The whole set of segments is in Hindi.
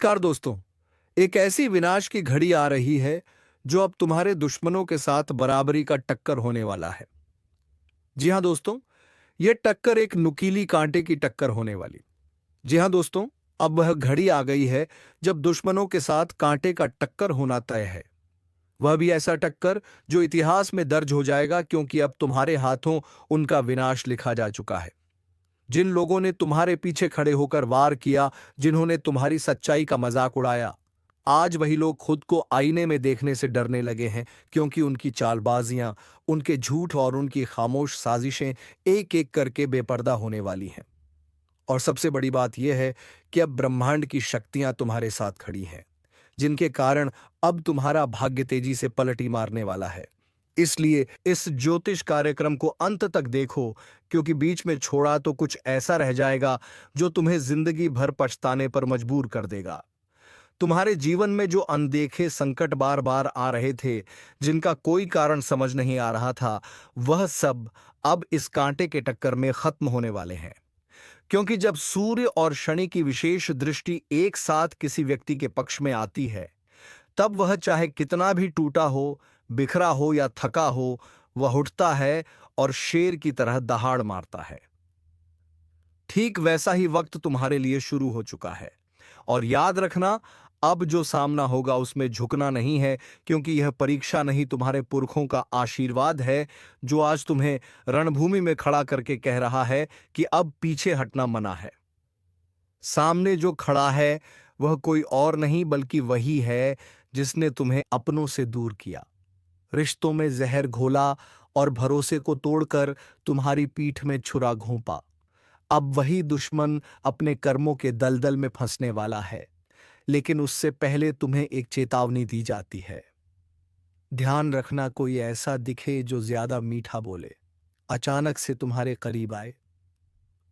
नमस्कार दोस्तों। एक ऐसी विनाश की घड़ी आ रही है जो अब तुम्हारे दुश्मनों के साथ बराबरी का टक्कर होने वाला है। जी हां दोस्तों, यह टक्कर एक नुकीली कांटे की टक्कर होने वाली। जी हां दोस्तों, अब वह घड़ी आ गई है जब दुश्मनों के साथ कांटे का टक्कर होना तय है। वह भी ऐसा टक्कर जो इतिहास में दर्ज हो जाएगा, क्योंकि अब तुम्हारे हाथों उनका विनाश लिखा जा चुका है। जिन लोगों ने तुम्हारे पीछे खड़े होकर वार किया, जिन्होंने तुम्हारी सच्चाई का मजाक उड़ाया, आज वही लोग खुद को आईने में देखने से डरने लगे हैं, क्योंकि उनकी चालबाजियां, उनके झूठ और उनकी खामोश साजिशें एक एक करके बेपर्दा होने वाली हैं। और सबसे बड़ी बात यह है कि अब ब्रह्मांड की शक्तियां तुम्हारे साथ खड़ी हैं, जिनके कारण अब तुम्हारा भाग्य तेजी से पलटी मारने वाला है। इसलिए इस ज्योतिष कार्यक्रम को अंत तक देखो, क्योंकि बीच में छोड़ा तो कुछ ऐसा रह जाएगा जो तुम्हें जिंदगी भर पछताने पर मजबूर कर देगा। तुम्हारे जीवन में जो अनदेखे संकट बार बार आ रहे थे, जिनका कोई कारण समझ नहीं आ रहा था, वह सब अब इस कांटे के टक्कर में खत्म होने वाले हैं। क्योंकि जब सूर्य और शनि की विशेष दृष्टि एक साथ किसी व्यक्ति के पक्ष में आती है, तब वह चाहे कितना भी टूटा हो, बिखरा हो या थका हो, वह उठता है और शेर की तरह दहाड़ मारता है। ठीक वैसा ही वक्त तुम्हारे लिए शुरू हो चुका है। और याद रखना, अब जो सामना होगा उसमें झुकना नहीं है, क्योंकि यह परीक्षा नहीं, तुम्हारे पुरखों का आशीर्वाद है, जो आज तुम्हें रणभूमि में खड़ा करके कह रहा है कि अब पीछे हटना मना है। सामने जो खड़ा है वह कोई और नहीं बल्कि वही है जिसने तुम्हें अपनों से दूर किया, रिश्तों में जहर घोला और भरोसे को तोड़कर तुम्हारी पीठ में छुरा घोंपा। अब वही दुश्मन अपने कर्मों के दलदल में फंसने वाला है, लेकिन उससे पहले तुम्हें एक चेतावनी दी जाती है। ध्यान रखना, कोई ऐसा दिखे जो ज्यादा मीठा बोले, अचानक से तुम्हारे करीब आए,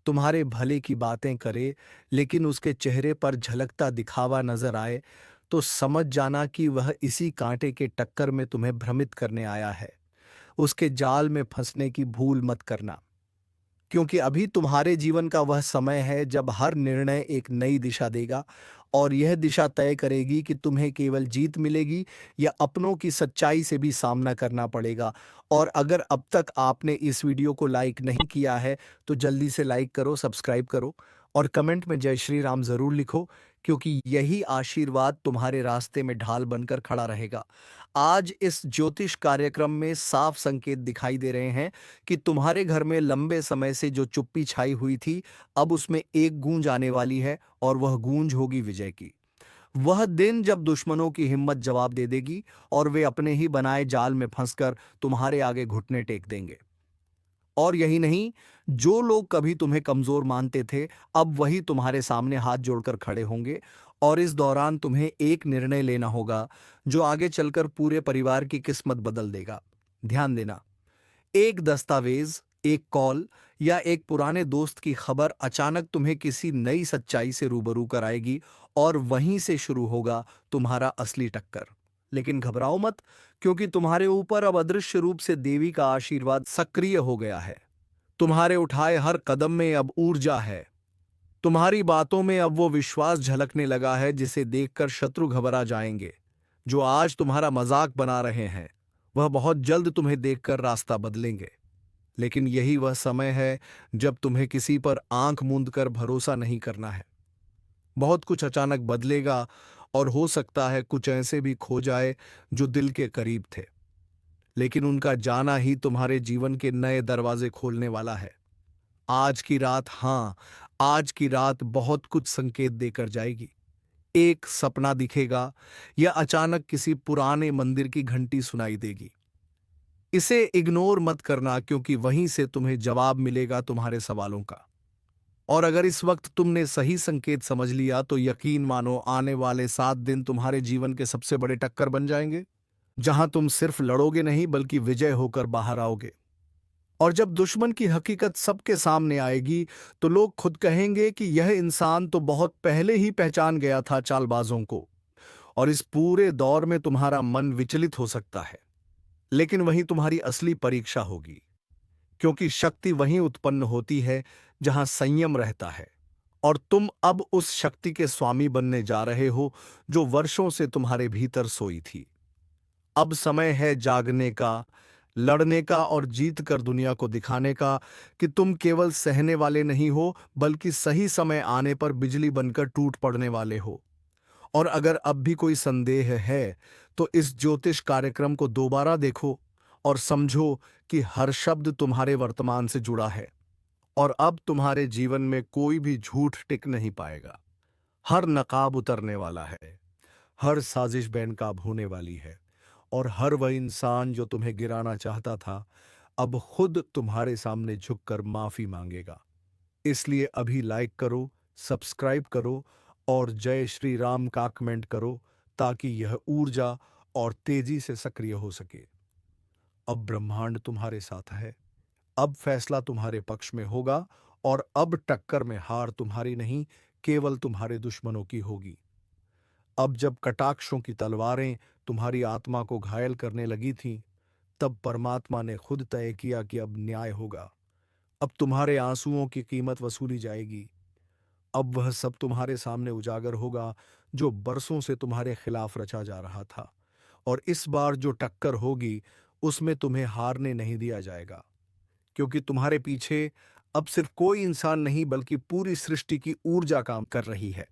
तुम्हारे भले की बातें करे, लेकिन उसके चेहरे पर झलकता दिखावा नजर आए, तो समझ जाना कि वह इसी कांटे के टक्कर में तुम्हें भ्रमित करने आया है। उसके जाल में फंसने की भूल मत करना, क्योंकि अभी तुम्हारे जीवन का वह समय है जब हर निर्णय एक नई दिशा देगा, और यह दिशा तय करेगी कि तुम्हें केवल जीत मिलेगी या अपनों की सच्चाई से भी सामना करना पड़ेगा। और अगर अब तक आपने इस वीडियो को लाइक नहीं किया है, तो जल्दी से लाइक करो, सब्सक्राइब करो और कमेंट में जय श्री राम जरूर लिखो, क्योंकि यही आशीर्वाद तुम्हारे रास्ते में ढाल बनकर खड़ा रहेगा। आज इस ज्योतिष कार्यक्रम में साफ संकेत दिखाई दे रहे हैं कि तुम्हारे घर में लंबे समय से जो चुप्पी छाई हुई थी, अब उसमें एक गूंज आने वाली है, और वह गूंज होगी विजय की। वह दिन जब दुश्मनों की हिम्मत जवाब दे देगी और वे अपने ही बनाए जाल में फंसकर तुम्हारे आगे घुटने टेक देंगे। और यही नहीं, जो लोग कभी तुम्हें कमजोर मानते थे, अब वही तुम्हारे सामने हाथ जोड़कर खड़े होंगे। और इस दौरान तुम्हें एक निर्णय लेना होगा जो आगे चलकर पूरे परिवार की किस्मत बदल देगा। ध्यान देना, एक दस्तावेज, एक कॉल या एक पुराने दोस्त की खबर अचानक तुम्हें किसी नई सच्चाई से रूबरू कराएगी, और वहीं से शुरू होगा तुम्हारा असली टक्कर। लेकिन घबराओ मत, क्योंकि तुम्हारे ऊपर अब अदृश्य रूप से देवी का आशीर्वाद सक्रिय हो गया है। तुम्हारे उठाए हर कदम में अब ऊर्जा है। तुम्हारी बातों में अब वो विश्वास झलकने लगा है जिसे देखकर शत्रु घबरा जाएंगे। जो आज तुम्हारा मजाक बना रहे हैं, वह बहुत जल्द तुम्हें देखकर रास्ता बदलेंगे। लेकिन यही वह समय है जब तुम्हें किसी पर आंख मूंद कर भरोसा नहीं करना है। बहुत कुछ अचानक बदलेगा, और हो सकता है कुछ ऐसे भी खो जाए जो दिल के करीब थे, लेकिन उनका जाना ही तुम्हारे जीवन के नए दरवाजे खोलने वाला है। आज की रात, हाँ, आज की रात बहुत कुछ संकेत देकर जाएगी। एक सपना दिखेगा, या अचानक किसी पुराने मंदिर की घंटी सुनाई देगी। इसे इग्नोर मत करना, क्योंकि वहीं से तुम्हें जवाब मिलेगा तुम्हारे सवालों का। और अगर इस वक्त तुमने सही संकेत समझ लिया, तो यकीन मानो, आने वाले 7 दिन तुम्हारे जीवन के सबसे बड़े टक्कर बन जाएंगे, जहां तुम सिर्फ लड़ोगे नहीं बल्कि विजय होकर बाहर आओगे। और जब दुश्मन की हकीकत सबके सामने आएगी, तो लोग खुद कहेंगे कि यह इंसान तो बहुत पहले ही पहचान गया था चालबाजों को। और इस पूरे दौर में तुम्हारा मन विचलित हो सकता है, लेकिन वही तुम्हारी असली परीक्षा होगी, क्योंकि शक्ति वहीं उत्पन्न होती है जहां संयम रहता है। और तुम अब उस शक्ति के स्वामी बनने जा रहे हो जो वर्षों से तुम्हारे भीतर सोई थी। अब समय है जागने का, लड़ने का और जीत कर दुनिया को दिखाने का कि तुम केवल सहने वाले नहीं हो, बल्कि सही समय आने पर बिजली बनकर टूट पड़ने वाले हो। और अगर अब भी कोई संदेह है, तो इस ज्योतिष कार्यक्रम को दोबारा देखो और समझो कि हर शब्द तुम्हारे वर्तमान से जुड़ा है। और अब तुम्हारे जीवन में कोई भी झूठ टिक नहीं पाएगा। हर नकाब उतरने वाला है, हर साजिश बेनकाब होने वाली है, और हर वह इंसान जो तुम्हें गिराना चाहता था, अब खुद तुम्हारे सामने झुककर माफी मांगेगा। इसलिए अभी लाइक करो, सब्सक्राइब करो और जय श्री राम का कमेंट करो, ताकि यह ऊर्जा और तेजी से सक्रिय हो सके। अब ब्रह्मांड तुम्हारे साथ है, अब फैसला तुम्हारे पक्ष में होगा, और अब टक्कर में हार तुम्हारी नहीं, केवल तुम्हारे दुश्मनों की होगी। अब जब कटाक्षों की तलवारें तुम्हारी आत्मा को घायल करने लगी थीं, तब परमात्मा ने खुद तय किया कि अब न्याय होगा। अब तुम्हारे आंसुओं की कीमत वसूली जाएगी। अब वह सब तुम्हारे सामने उजागर होगा जो बरसों से तुम्हारे खिलाफ रचा जा रहा था। और इस बार जो टक्कर होगी, उसमें तुम्हें हारने नहीं दिया जाएगा, क्योंकि तुम्हारे पीछे अब सिर्फ कोई इंसान नहीं, बल्कि पूरी सृष्टि की ऊर्जा काम कर रही है।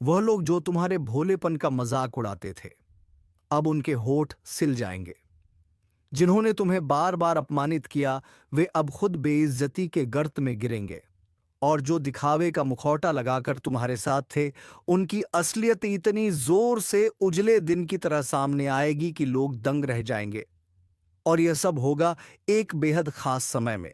वह लोग जो तुम्हारे भोलेपन का मजाक उड़ाते थे, अब उनके होठ सिल जाएंगे। जिन्होंने तुम्हें बार बार अपमानित किया, वे अब खुद बेइज्जती के गर्त में गिरेंगे। और जो दिखावे का मुखौटा लगाकर तुम्हारे साथ थे, उनकी असलियत इतनी जोर से उजले दिन की तरह सामने आएगी कि लोग दंग रह जाएंगे। और यह सब होगा एक बेहद खास समय में,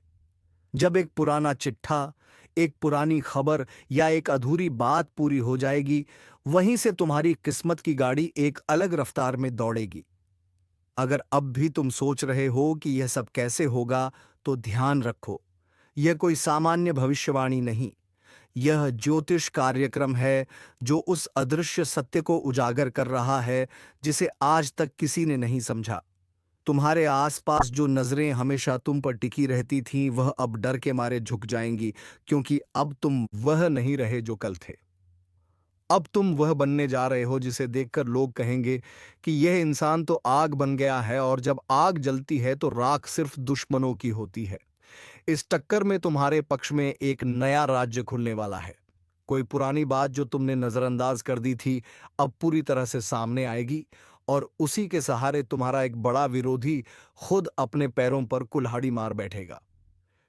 जब एक पुराना चिट्ठा, एक पुरानी खबर या एक अधूरी बात पूरी हो जाएगी। वहीं से तुम्हारी किस्मत की गाड़ी एक अलग रफ्तार में दौड़ेगी। अगर अब भी तुम सोच रहे हो कि यह सब कैसे होगा, तो ध्यान रखो, यह कोई सामान्य भविष्यवाणी नहीं। यह ज्योतिष कार्यक्रम है जो उस अदृश्य सत्य को उजागर कर रहा है जिसे आज तक किसी ने नहीं समझा। तुम्हारे आसपास जो नजरें हमेशा तुम पर टिकी रहती थीं, वह अब डर के मारे झुक जाएंगी, क्योंकि अब तुम वह नहीं रहे जो कल थे। अब तुम वह बनने जा रहे हो जिसे देखकर लोग कहेंगे कि यह इंसान तो आग बन गया है, और जब आग जलती है तो राख सिर्फ दुश्मनों की होती है। इस टक्कर में तुम्हारे पक्ष में एक नया राज्य खुलने वाला है। कोई पुरानी बात जो तुमने नजरअंदाज कर दी थी, अब पूरी तरह से सामने आएगी, और उसी के सहारे तुम्हारा एक बड़ा विरोधी खुद अपने पैरों पर कुल्हाड़ी मार बैठेगा।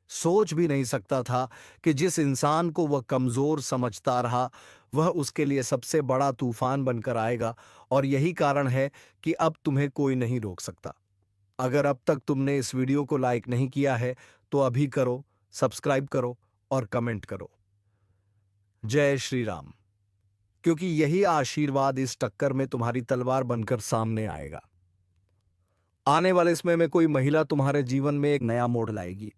सोच भी नहीं सकता था कि जिस इंसान को वह कमजोर समझता रहा, वह उसके लिए सबसे बड़ा तूफान बनकर आएगा। और यही कारण है कि अब तुम्हें कोई नहीं रोक सकता। अगर अब तक तुमने इस वीडियो को लाइक नहीं किया है, तो अभी करो, सब्सक्राइब करो और कमेंट करो। जय श्री राम। क्योंकि यही आशीर्वाद इस टक्कर में तुम्हारी तलवार बनकर सामने आएगा। आने वाले समय में कोई महिला तुम्हारे जीवन में एक नया मोड़ लाएगी।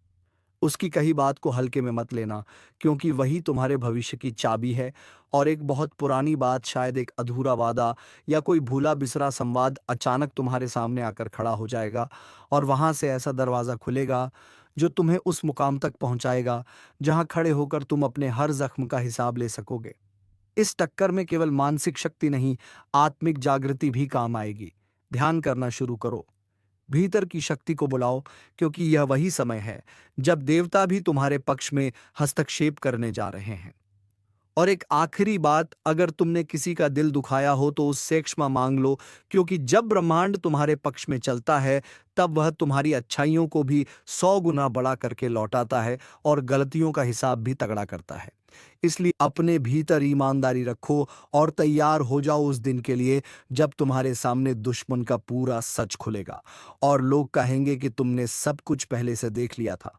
उसकी कही बात को हल्के में मत लेना, क्योंकि वही तुम्हारे भविष्य की चाबी है। और एक बहुत पुरानी बात, शायद एक अधूरा वादा या कोई भूला बिसरा संवाद अचानक तुम्हारे सामने आकर खड़ा हो जाएगा, और वहां से ऐसा दरवाजा खुलेगा जो तुम्हें उस मुकाम तक पहुंचाएगा जहां खड़े होकर तुम अपने हर जख्म का हिसाब ले सकोगे। इस टक्कर में केवल मानसिक शक्ति नहीं, आत्मिक जागृति भी काम आएगी। ध्यान करना शुरू करो, भीतर की शक्ति को बुलाओ, क्योंकि यह वही समय है जब देवता भी तुम्हारे पक्ष में हस्तक्षेप करने जा रहे हैं। और एक आखिरी बात, अगर तुमने किसी का दिल दुखाया हो तो उससे क्षमा मांग लो, क्योंकि जब ब्रह्मांड तुम्हारे पक्ष में चलता है, तब वह तुम्हारी अच्छाइयों को भी 100 गुना बड़ा करके लौटाता है, और गलतियों का हिसाब भी तगड़ा करता है। इसलिए अपने भीतर ईमानदारी रखो और तैयार हो जाओ उस दिन के लिए जब तुम्हारे सामने दुश्मन का पूरा सच खुलेगा, और लोग कहेंगे कि तुमने सब कुछ पहले से देख लिया था।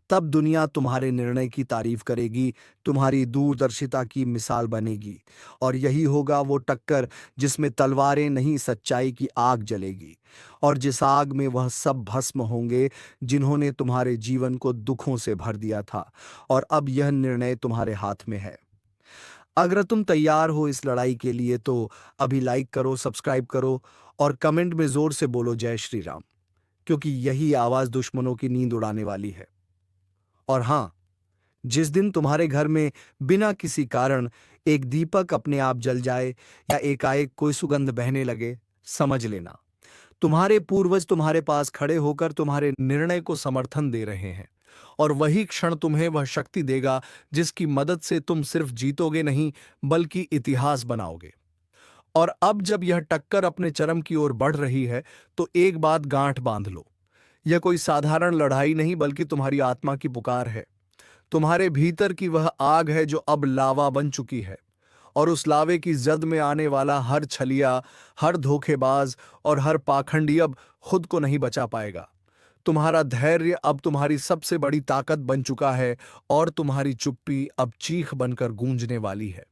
तब दुनिया तुम्हारे निर्णय की तारीफ करेगी, तुम्हारी दूरदर्शिता की मिसाल बनेगी। और यही होगा वो टक्कर जिसमें तलवारें नहीं, सच्चाई की आग जलेगी, और जिस आग में वह सब भस्म होंगे जिन्होंने तुम्हारे जीवन को दुखों से भर दिया था। और अब यह निर्णय तुम्हारे हाथ में है। अगर तुम तैयार हो इस लड़ाई के लिए, तो अभी लाइक करो, सब्सक्राइब करो और कमेंट में जोर से बोलो जय श्री राम, क्योंकि यही आवाज दुश्मनों की नींद उड़ाने वाली है। और हाँ, जिस दिन तुम्हारे घर में बिना किसी कारण एक दीपक अपने आप जल जाए या एकाएक कोई सुगंध बहने लगे, समझ लेना तुम्हारे पूर्वज तुम्हारे पास खड़े होकर तुम्हारे निर्णय को समर्थन दे रहे हैं। और वही क्षण तुम्हें वह शक्ति देगा जिसकी मदद से तुम सिर्फ जीतोगे नहीं बल्कि इतिहास बनाओगे। और अब जब यह टक्कर अपने चरम की ओर बढ़ रही है तो एक बात गांठ बांध लो, यह कोई साधारण लड़ाई नहीं बल्कि तुम्हारी आत्मा की पुकार है। तुम्हारे भीतर की वह आग है जो अब लावा बन चुकी है, और उस लावे की जद में आने वाला हर छलिया, हर धोखेबाज और हर पाखंडी अब खुद को नहीं बचा पाएगा। तुम्हारा धैर्य अब तुम्हारी सबसे बड़ी ताकत बन चुका है, और तुम्हारी चुप्पी अब चीख बनकर गूंजने वाली है।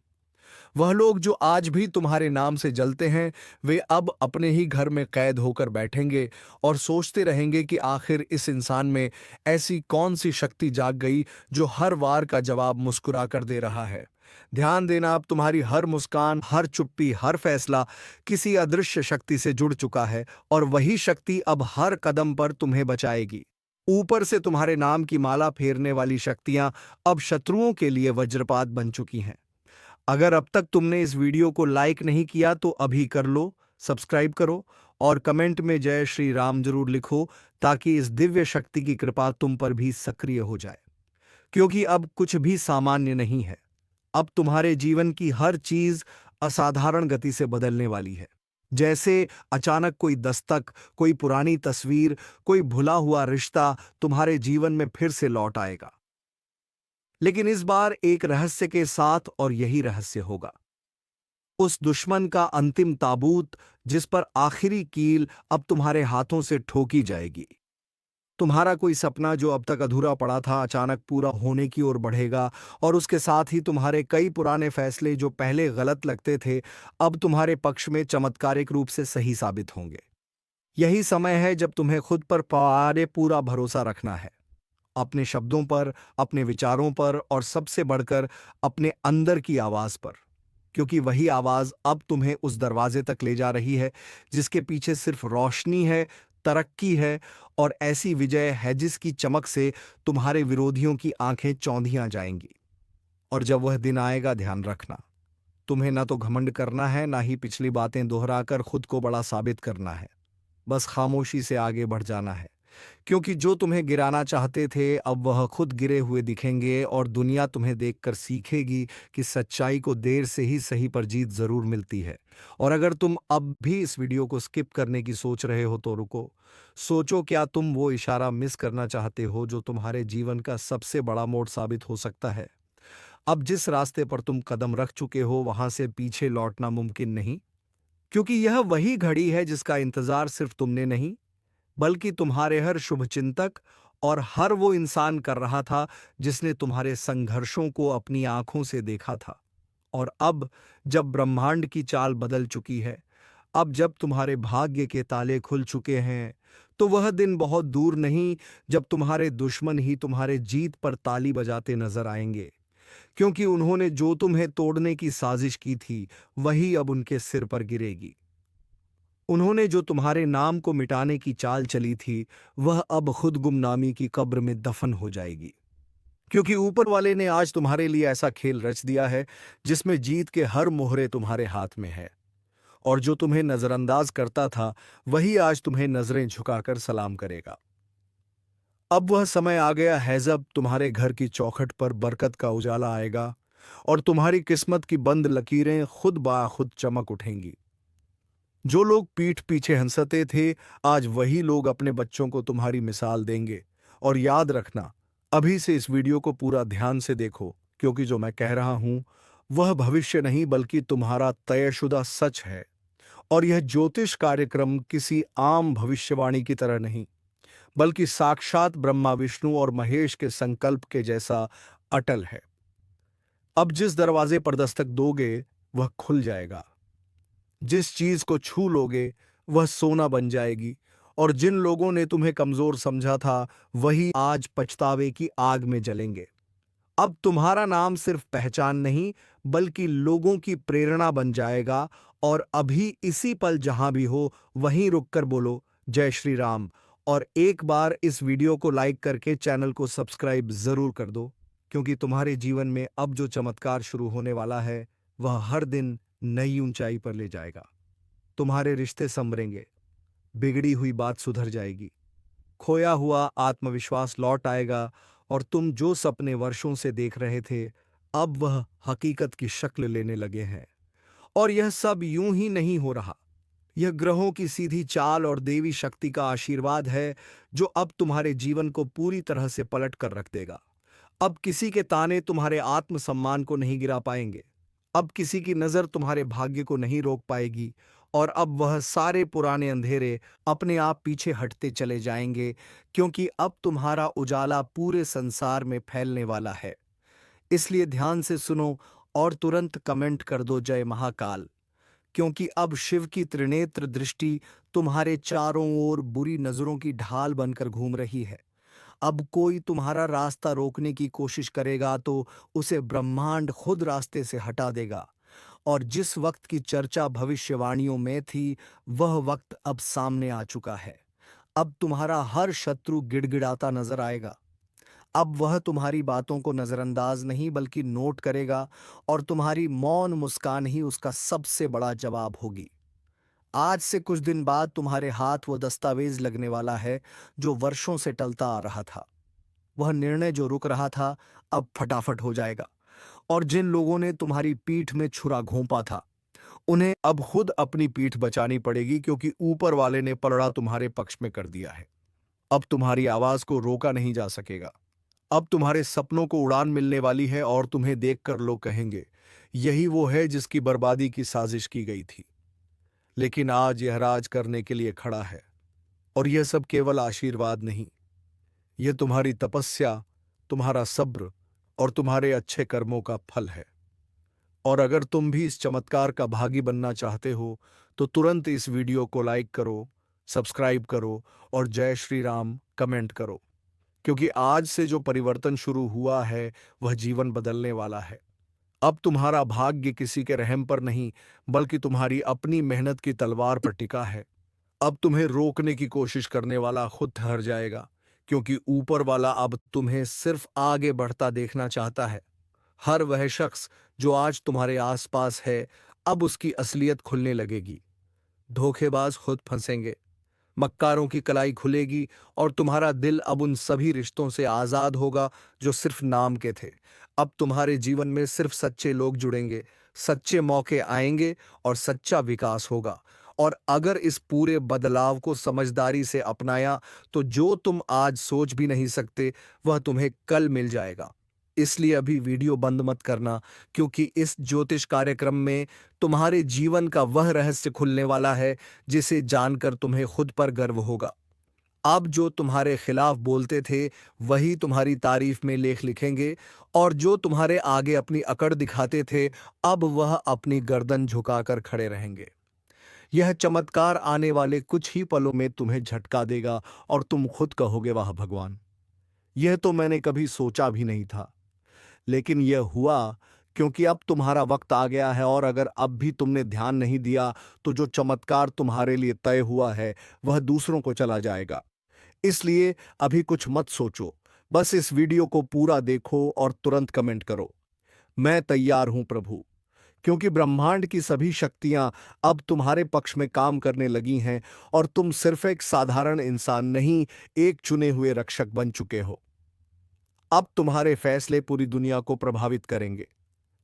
वह लोग जो आज भी तुम्हारे नाम से जलते हैं, वे अब अपने ही घर में कैद होकर बैठेंगे और सोचते रहेंगे कि आखिर इस इंसान में ऐसी कौन सी शक्ति जाग गई जो हर वार का जवाब मुस्कुरा कर दे रहा है। ध्यान देना, अब तुम्हारी हर मुस्कान, हर चुप्पी, हर फैसला किसी अदृश्य शक्ति से जुड़ चुका है, और वही शक्ति अब हर कदम पर तुम्हें बचाएगी। ऊपर से तुम्हारे नाम की माला फेरने वाली शक्तियां अब शत्रुओं के लिए वज्रपात बन चुकी हैं। अगर अब तक तुमने इस वीडियो को लाइक नहीं किया तो अभी कर लो, सब्सक्राइब करो और कमेंट में जय श्री राम जरूर लिखो, ताकि इस दिव्य शक्ति की कृपा तुम पर भी सक्रिय हो जाए। क्योंकि अब कुछ भी सामान्य नहीं है, अब तुम्हारे जीवन की हर चीज असाधारण गति से बदलने वाली है। जैसे अचानक कोई दस्तक, कोई पुरानी तस्वीर, कोई भुला हुआ रिश्ता तुम्हारे जीवन में फिर से लौट आएगा, लेकिन इस बार एक रहस्य के साथ, और यही रहस्य होगा उस दुश्मन का अंतिम ताबूत जिस पर आखिरी कील अब तुम्हारे हाथों से ठोकी जाएगी। तुम्हारा कोई सपना जो अब तक अधूरा पड़ा था अचानक पूरा होने की ओर बढ़ेगा, और उसके साथ ही तुम्हारे कई पुराने फैसले जो पहले गलत लगते थे अब तुम्हारे पक्ष में चमत्कारिक रूप से सही साबित होंगे। यही समय है जब तुम्हें खुद पर पूरा भरोसा रखना है, अपने शब्दों पर, अपने विचारों पर, और सबसे बढ़कर अपने अंदर की आवाज पर। क्योंकि वही आवाज अब तुम्हें उस दरवाजे तक ले जा रही है जिसके पीछे सिर्फ रोशनी है, तरक्की है, और ऐसी विजय है जिसकी चमक से तुम्हारे विरोधियों की आंखें चौंधियां जाएंगी। और जब वह दिन आएगा, ध्यान रखना, तुम्हें ना तो घमंड करना है, ना ही पिछली बातें दोहराकर खुद को बड़ा साबित करना है। बस खामोशी से आगे बढ़ जाना है, क्योंकि जो तुम्हें गिराना चाहते थे अब वह खुद गिरे हुए दिखेंगे, और दुनिया तुम्हें देखकर सीखेगी कि सच्चाई को देर से ही सही पर जीत जरूर मिलती है। और अगर तुम अब भी इस वीडियो को स्किप करने की सोच रहे हो तो रुको, सोचो, क्या तुम वो इशारा मिस करना चाहते हो जो तुम्हारे जीवन का सबसे बड़ा मोड़ साबित हो सकता है। अब जिस रास्ते पर तुम कदम रख चुके हो वहां से पीछे लौटना मुमकिन नहीं, क्योंकि यह वही घड़ी है जिसका इंतजार सिर्फ तुमने नहीं बल्कि तुम्हारे हर शुभचिंतक और हर वो इंसान कर रहा था जिसने तुम्हारे संघर्षों को अपनी आंखों से देखा था। और अब जब ब्रह्मांड की चाल बदल चुकी है, अब जब तुम्हारे भाग्य के ताले खुल चुके हैं, तो वह दिन बहुत दूर नहीं जब तुम्हारे दुश्मन ही तुम्हारे जीत पर ताली बजाते नजर आएंगे, क्योंकि उन्होंने जो तुम्हें तोड़ने की साजिश की थी वही अब उनके सिर पर गिरेगी। उन्होंने जो तुम्हारे नाम को मिटाने की चाल चली थी वह अब खुद गुमनामी की कब्र में दफन हो जाएगी, क्योंकि ऊपर वाले ने आज तुम्हारे लिए ऐसा खेल रच दिया है जिसमें जीत के हर मोहरे तुम्हारे हाथ में है। और जो तुम्हें नजरअंदाज करता था वही आज तुम्हें नजरें झुकाकर सलाम करेगा। अब वह समय आ गया है जब तुम्हारे घर की चौखट पर बरकत का उजाला आएगा, और तुम्हारी किस्मत की बंद लकीरें खुद ब खुद चमक उठेंगी। जो लोग पीठ पीछे हंसते थे आज वही लोग अपने बच्चों को तुम्हारी मिसाल देंगे। और याद रखना, अभी से इस वीडियो को पूरा ध्यान से देखो, क्योंकि जो मैं कह रहा हूं वह भविष्य नहीं बल्कि तुम्हारा तयशुदा सच है। और यह ज्योतिष कार्यक्रम किसी आम भविष्यवाणी की तरह नहीं, बल्कि साक्षात ब्रह्मा, विष्णु और महेश के संकल्प के जैसा अटल है। अब जिस दरवाजे पर दस्तक दोगे वह खुल जाएगा, जिस चीज को छू लोगे वह सोना बन जाएगी, और जिन लोगों ने तुम्हें कमजोर समझा था वही आज पछतावे की आग में जलेंगे। अब तुम्हारा नाम सिर्फ पहचान नहीं बल्कि लोगों की प्रेरणा बन जाएगा। और अभी इसी पल जहां भी हो वहीं रुककर बोलो जय श्री राम, और एक बार इस वीडियो को लाइक करके चैनल को सब्सक्राइब जरूर कर दो। क्योंकि तुम्हारे जीवन में अब जो चमत्कार शुरू होने वाला है वह हर दिन नई ऊंचाई पर ले जाएगा। तुम्हारे रिश्ते संभरेंगे, बिगड़ी हुई बात सुधर जाएगी, खोया हुआ आत्मविश्वास लौट आएगा और तुम जो सपने वर्षों से देख रहे थे अब वह हकीकत की शक्ल लेने लगे हैं। और यह सब यूं ही नहीं हो रहा। यह ग्रहों की सीधी चाल और देवी शक्ति का आशीर्वाद है जो अब तुम्हारे जीवन को पूरी तरह से पलट कर रख देगा। अब किसी के ताने तुम्हारे आत्मसम्मान को नहीं गिरा पाएंगे। अब किसी की नजर तुम्हारे भाग्य को नहीं रोक पाएगी और अब वह सारे पुराने अंधेरे अपने आप पीछे हटते चले जाएंगे, क्योंकि अब तुम्हारा उजाला पूरे संसार में फैलने वाला है। इसलिए ध्यान से सुनो और तुरंत कमेंट कर दो जय महाकाल, क्योंकि अब शिव की त्रिनेत्र दृष्टि तुम्हारे चारों ओर बुरी नजरों की ढाल बनकर घूम रही है। अब कोई तुम्हारा रास्ता रोकने की कोशिश करेगा तो उसे ब्रह्मांड खुद रास्ते से हटा देगा। और जिस वक्त की चर्चा भविष्यवाणियों में थी वह वक्त अब सामने आ चुका है। अब तुम्हारा हर शत्रु गिड़गिड़ाता नजर आएगा। अब वह तुम्हारी बातों को नजरअंदाज नहीं बल्कि नोट करेगा और तुम्हारी मौन मुस्कान ही उसका सबसे बड़ा जवाब होगी। आज से कुछ दिन बाद तुम्हारे हाथ वो दस्तावेज लगने वाला है जो वर्षों से टलता आ रहा था। वह निर्णय जो रुक रहा था अब फटाफट हो जाएगा। और जिन लोगों ने तुम्हारी पीठ में छुरा घोंपा था उन्हें अब खुद अपनी पीठ बचानी पड़ेगी, क्योंकि ऊपर वाले ने पलड़ा तुम्हारे पक्ष में कर दिया है। अब तुम्हारी आवाज को रोका नहीं जा सकेगा। अब तुम्हारे सपनों को उड़ान मिलने वाली है और तुम्हें देखकर लोग कहेंगे यही वो है जिसकी बर्बादी की साजिश की गई थी। लेकिन आज यह राज करने के लिए खड़ा है। और यह सब केवल आशीर्वाद नहीं, यह तुम्हारी तपस्या, तुम्हारा सब्र और तुम्हारे अच्छे कर्मों का फल है। और अगर तुम भी इस चमत्कार का भागी बनना चाहते हो तो तुरंत इस वीडियो को लाइक करो, सब्सक्राइब करो और जय श्री राम कमेंट करो, क्योंकि आज से जो परिवर्तन शुरू हुआ है वह जीवन बदलने वाला है। अब तुम्हारा भाग्य किसी के रहम पर नहीं बल्कि तुम्हारी अपनी मेहनत की तलवार पर टिका है। अब तुम्हें रोकने की कोशिश करने वाला खुद ठहर जाएगा, क्योंकि ऊपर वाला अब तुम्हें सिर्फ आगे बढ़ता देखना चाहता है। हर वह शख्स जो आज तुम्हारे आसपास है अब उसकी असलियत खुलने लगेगी। धोखेबाज खुद फंसेंगे, मक्कारों की कलाई खुलेगी और तुम्हारा दिल अब उन सभी रिश्तों से आजाद होगा जो सिर्फ नाम के थे। अब तुम्हारे जीवन में सिर्फ सच्चे लोग जुड़ेंगे, सच्चे मौके आएंगे और सच्चा विकास होगा। और अगर इस पूरे बदलाव को समझदारी से अपनाया तो जो तुम आज सोच भी नहीं सकते वह तुम्हें कल मिल जाएगा। इसलिए अभी वीडियो बंद मत करना, क्योंकि इस ज्योतिष कार्यक्रम में तुम्हारे जीवन का वह रहस्य खुलने वाला है जिसे जानकर तुम्हें खुद पर गर्व होगा। अब जो तुम्हारे खिलाफ बोलते थे वही तुम्हारी तारीफ में लेख लिखेंगे, और जो तुम्हारे आगे अपनी अकड़ दिखाते थे अब वह अपनी गर्दन झुकाकर खड़े रहेंगे। यह चमत्कार आने वाले कुछ ही पलों में तुम्हें झटका देगा और तुम खुद कहोगे वाह भगवान, यह तो मैंने कभी सोचा भी नहीं था। लेकिन यह हुआ क्योंकि अब तुम्हारा वक्त आ गया है, और अगर अब भी तुमने ध्यान नहीं दिया तो जो चमत्कार तुम्हारे लिए तय हुआ है वह दूसरों को चला जाएगा। इसलिए अभी कुछ मत सोचो, बस इस वीडियो को पूरा देखो और तुरंत कमेंट करो मैं तैयार हूं प्रभु, क्योंकि ब्रह्मांड की सभी शक्तियां अब तुम्हारे पक्ष में काम करने लगी हैं और तुम सिर्फ एक साधारण इंसान नहीं, एक चुने हुए रक्षक बन चुके हो। अब तुम्हारे फैसले पूरी दुनिया को प्रभावित करेंगे।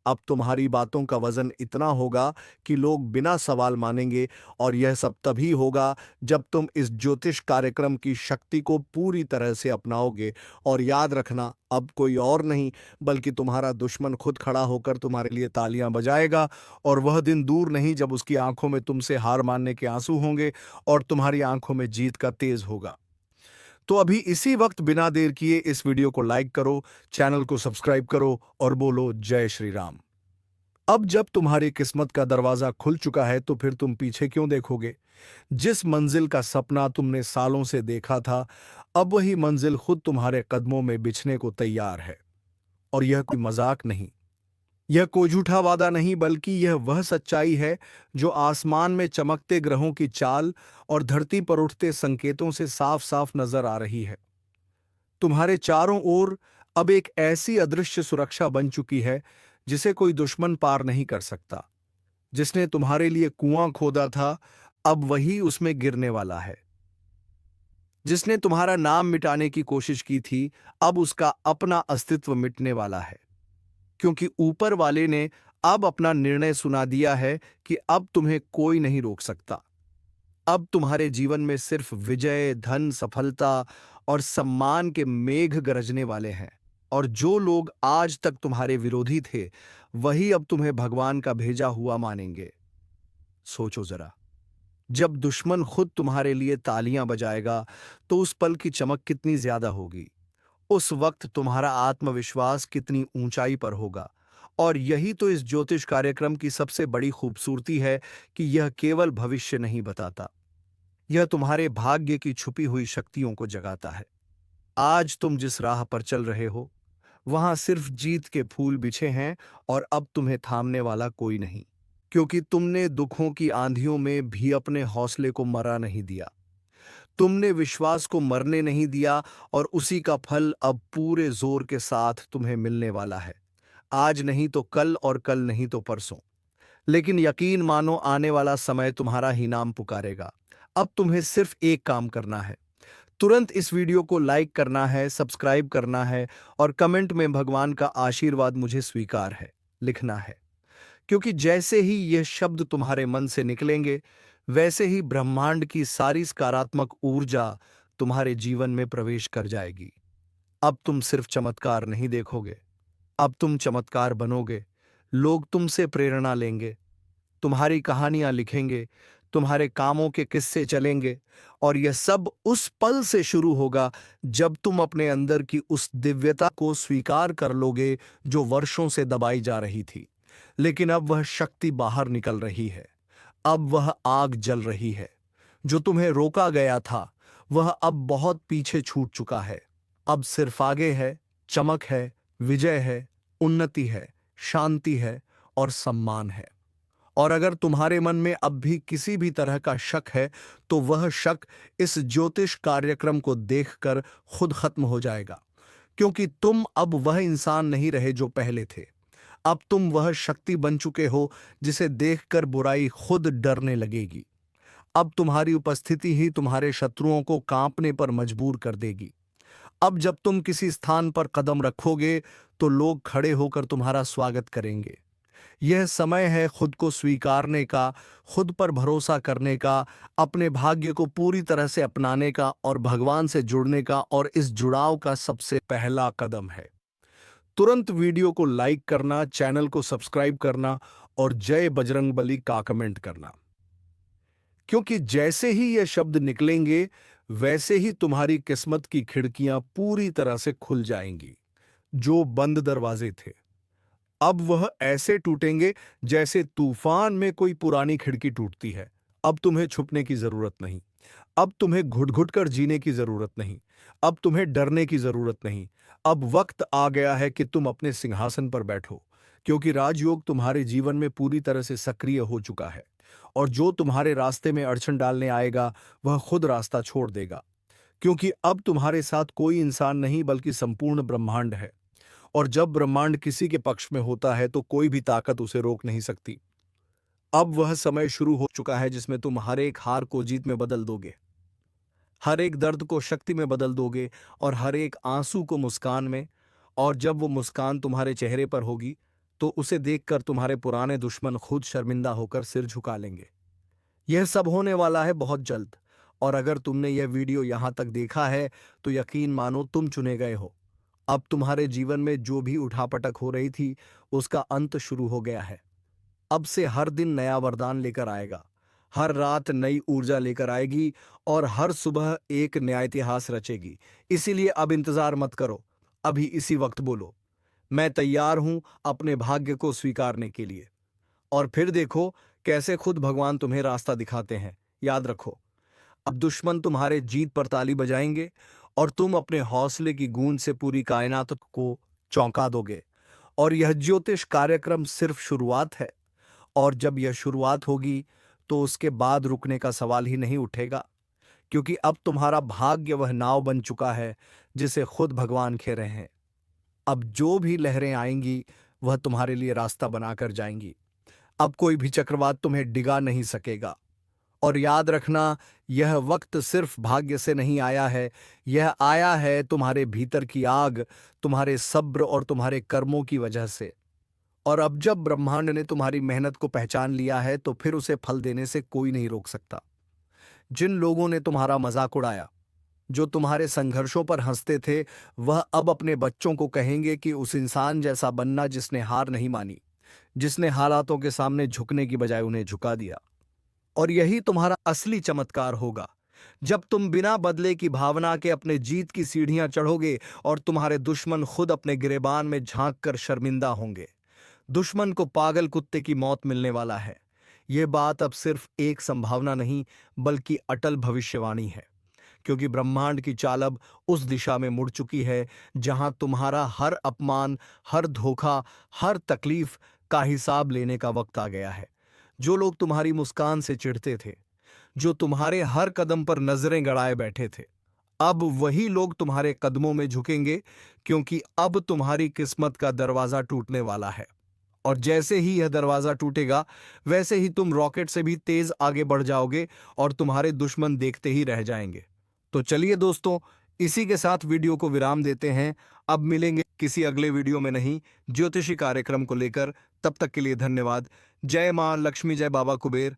अब तुम्हारी बातों का वजन इतना होगा कि लोग बिना सवाल मानेंगे, और यह सब तभी होगा जब तुम इस ज्योतिष कार्यक्रम की शक्ति को पूरी तरह से अपनाओगे। और याद रखना, अब कोई और नहीं बल्कि तुम्हारा दुश्मन खुद खड़ा होकर तुम्हारे लिए तालियां बजाएगा, और वह दिन दूर नहीं जब उसकी आंखों में तुमसे हार मानने के आंसू होंगे और तुम्हारी आंखों में जीत का तेज होगा। तो अभी इसी वक्त बिना देर किए इस वीडियो को लाइक करो, चैनल को सब्सक्राइब करो और बोलो जय श्री राम। अब जब तुम्हारी किस्मत का दरवाजा खुल चुका है तो फिर तुम पीछे क्यों देखोगे? जिस मंजिल का सपना तुमने सालों से देखा था अब वही मंजिल खुद तुम्हारे कदमों में बिछने को तैयार है। और यह कोई मजाक नहीं, यह कोई झूठा वादा नहीं, बल्कि यह वह सच्चाई है जो आसमान में चमकते ग्रहों की चाल और धरती पर उठते संकेतों से साफ साफ नजर आ रही है। तुम्हारे चारों ओर अब एक ऐसी अदृश्य सुरक्षा बन चुकी है जिसे कोई दुश्मन पार नहीं कर सकता। जिसने तुम्हारे लिए कुआं खोदा था, अब वही उसमें गिरने वाला है। जिसने तुम्हारा नाम मिटाने की कोशिश की थी, अब उसका अपना अस्तित्व मिटने वाला है। क्योंकि ऊपर वाले ने अब अपना निर्णय सुना दिया है कि अब तुम्हें कोई नहीं रोक सकता। अब तुम्हारे जीवन में सिर्फ विजय, धन, सफलता और सम्मान के मेघ गरजने वाले हैं। और जो लोग आज तक तुम्हारे विरोधी थे, वही अब तुम्हें भगवान का भेजा हुआ मानेंगे। सोचो जरा, जब दुश्मन खुद तुम्हारे लिए तालियां बजाएगा, तो उस पल की चमक कितनी ज्यादा होगी। उस वक्त तुम्हारा आत्मविश्वास कितनी ऊंचाई पर होगा। और यही तो इस ज्योतिष कार्यक्रम की सबसे बड़ी खूबसूरती है कि यह केवल भविष्य नहीं बताता, यह तुम्हारे भाग्य की छुपी हुई शक्तियों को जगाता है। आज तुम जिस राह पर चल रहे हो, वहां सिर्फ जीत के फूल बिछे हैं, और अब तुम्हें थामने वाला कोई नहीं। क्योंकि तुमने दुखों की आंधियों में भी अपने हौसले को मरा नहीं दिया। तुमने विश्वास को मरने नहीं दिया, और उसी का फल अब पूरे जोर के साथ तुम्हें मिलने वाला है। आज नहीं तो कल, और कल नहीं तो परसों। लेकिन यकीन मानो, आने वाला समय तुम्हारा ही नाम पुकारेगा। अब तुम्हें सिर्फ एक काम करना है। तुरंत इस वीडियो को लाइक करना है, सब्सक्राइब करना है, और कमेंट में भगवान का आशीर्वाद मुझे स्वीकार है लिखना है। क्योंकि जैसे ही ये शब्द तुम्हारे मन से निकलेंगे, वैसे ही ब्रह्मांड की सारी सकारात्मक ऊर्जा तुम्हारे जीवन में प्रवेश कर जाएगी। अब तुम सिर्फ चमत्कार नहीं देखोगे, अब तुम चमत्कार बनोगे। लोग तुमसे प्रेरणा लेंगे, तुम्हारी कहानियां लिखेंगे, तुम्हारे कामों के किस्से चलेंगे। और यह सब उस पल से शुरू होगा जब तुम अपने अंदर की उस दिव्यता को स्वीकार कर लोगे, जो वर्षों से दबाई जा रही थी। लेकिन अब वह शक्ति बाहर निकल रही है। अब वह आग जल रही है। जो तुम्हें रोका गया था, वह अब बहुत पीछे छूट चुका है। अब सिर्फ आगे है, चमक है, विजय है, उन्नति है, शांति है, और सम्मान है। और अगर तुम्हारे मन में अब भी किसी भी तरह का शक है, तो वह शक इस ज्योतिष कार्यक्रम को देखकर खुद खत्म हो जाएगा। क्योंकि तुम अब वह इंसान नहीं रहे जो पहले थे। अब तुम वह शक्ति बन चुके हो जिसे देखकर बुराई खुद डरने लगेगी। अब तुम्हारी उपस्थिति ही तुम्हारे शत्रुओं को कांपने पर मजबूर कर देगी। अब जब तुम किसी स्थान पर कदम रखोगे, तो लोग खड़े होकर तुम्हारा स्वागत करेंगे। यह समय है खुद को स्वीकारने का, खुद पर भरोसा करने का, अपने भाग्य को पूरी तरह से अपनाने का, और भगवान से जुड़ने का। और इस जुड़ाव का सबसे पहला कदम है तुरंत वीडियो को लाइक करना, चैनल को सब्सक्राइब करना, और जय बजरंगबली का कमेंट करना। क्योंकि जैसे ही ये शब्द निकलेंगे, वैसे ही तुम्हारी किस्मत की खिड़कियां पूरी तरह से खुल जाएंगी। जो बंद दरवाजे थे, अब वह ऐसे टूटेंगे जैसे तूफान में कोई पुरानी खिड़की टूटती है। अब तुम्हें छुपने की जरूरत नहीं, अब तुम्हें घुट घुट कर जीने की जरूरत नहीं, अब तुम्हें डरने की जरूरत नहीं। अब वक्त आ गया है कि तुम अपने सिंहासन पर बैठो। क्योंकि राजयोग तुम्हारे जीवन में पूरी तरह से सक्रिय हो चुका है। और जो तुम्हारे रास्ते में अड़चन डालने आएगा, वह खुद रास्ता छोड़ देगा। क्योंकि अब तुम्हारे साथ कोई इंसान नहीं, बल्कि संपूर्ण ब्रह्मांड है। और जब ब्रह्मांड किसी के पक्ष में होता है, तो कोई भी ताकत उसे रोक नहीं सकती। अब वह समय शुरू हो चुका है जिसमें तुम हर एक हार को जीत में बदल दोगे, हर एक दर्द को शक्ति में बदल दोगे, और हर एक आंसू को मुस्कान में। और जब वो मुस्कान तुम्हारे चेहरे पर होगी, तो उसे देखकर तुम्हारे पुराने दुश्मन खुद शर्मिंदा होकर सिर झुका लेंगे। यह सब होने वाला है बहुत जल्द। और अगर तुमने यह वीडियो यहां तक देखा है, तो यकीन मानो तुम चुने गए हो। अब तुम्हारे जीवन में जो भी उठापटक हो रही थी, उसका अंत शुरू हो गया है। अब से हर दिन नया वरदान लेकर आएगा, हर रात नई ऊर्जा लेकर आएगी, और हर सुबह एक नया इतिहास रचेगी। इसीलिए अब इंतजार मत करो, अभी इसी वक्त बोलो, मैं तैयार हूं अपने भाग्य को स्वीकारने के लिए। और फिर देखो कैसे खुद भगवान तुम्हें रास्ता दिखाते हैं। याद रखो, अब दुश्मन तुम्हारे जीत पर ताली बजाएंगे, और तुम अपने हौसले की गूंज से पूरी कायनात को चौंका दोगे। और यह ज्योतिष कार्यक्रम सिर्फ शुरुआत है। और जब यह शुरुआत होगी, तो उसके बाद रुकने का सवाल ही नहीं उठेगा। क्योंकि अब तुम्हारा भाग्य वह नाव बन चुका है जिसे खुद भगवान खे रहे हैं। अब जो भी लहरें आएंगी वह तुम्हारे लिए रास्ता बनाकर जाएंगी। अब कोई भी चक्रवात तुम्हें डिगा नहीं सकेगा। और याद रखना, यह वक्त सिर्फ भाग्य से नहीं आया है, यह आया है तुम्हारे भीतर की आग, तुम्हारे सब्र और तुम्हारे कर्मों की वजह से। और अब जब ब्रह्मांड ने तुम्हारी मेहनत को पहचान लिया है तो फिर उसे फल देने से कोई नहीं रोक सकता। जिन लोगों ने तुम्हारा मजाक उड़ाया, जो तुम्हारे संघर्षों पर हंसते थे, वह अब अपने बच्चों को कहेंगे कि उस इंसान जैसा बनना जिसने हार नहीं मानी, जिसने हालातों के सामने झुकने की बजाय उन्हें झुका दिया। और यही तुम्हारा असली चमत्कार होगा, जब तुम बिना बदले की भावना के अपने जीत की सीढ़ियां चढ़ोगे और तुम्हारे दुश्मन खुद अपने गिरेबान में झांक कर शर्मिंदा होंगे। दुश्मन को पागल कुत्ते की मौत मिलने वाला है। यह बात अब सिर्फ एक संभावना नहीं, बल्कि अटल भविष्यवाणी है, क्योंकि ब्रह्मांड की चाल अब उस दिशा में मुड़ चुकी है जहां तुम्हारा हर अपमान, हर धोखा, हर तकलीफ का हिसाब लेने का वक्त आ गया है। जो लोग तुम्हारी मुस्कान से चिढ़ते थे, जो तुम्हारे हर कदम पर नजरें गड़ाए बैठे थे, अब वही लोग तुम्हारे कदमों में झुकेंगे, क्योंकि अब तुम्हारी किस्मत का दरवाजा टूटने वाला है। और जैसे ही यह दरवाजा टूटेगा, वैसे ही तुम रॉकेट से भी तेज आगे बढ़ जाओगे और तुम्हारे दुश्मन देखते ही रह जाएंगे। तो चलिए दोस्तों, इसी के साथ वीडियो को विराम देते हैं। अब मिलेंगे किसी अगले वीडियो में नहीं, ज्योतिषी कार्यक्रम को लेकर। तब तक के लिए धन्यवाद। जय मां लक्ष्मी, जय बाबा कुबेर।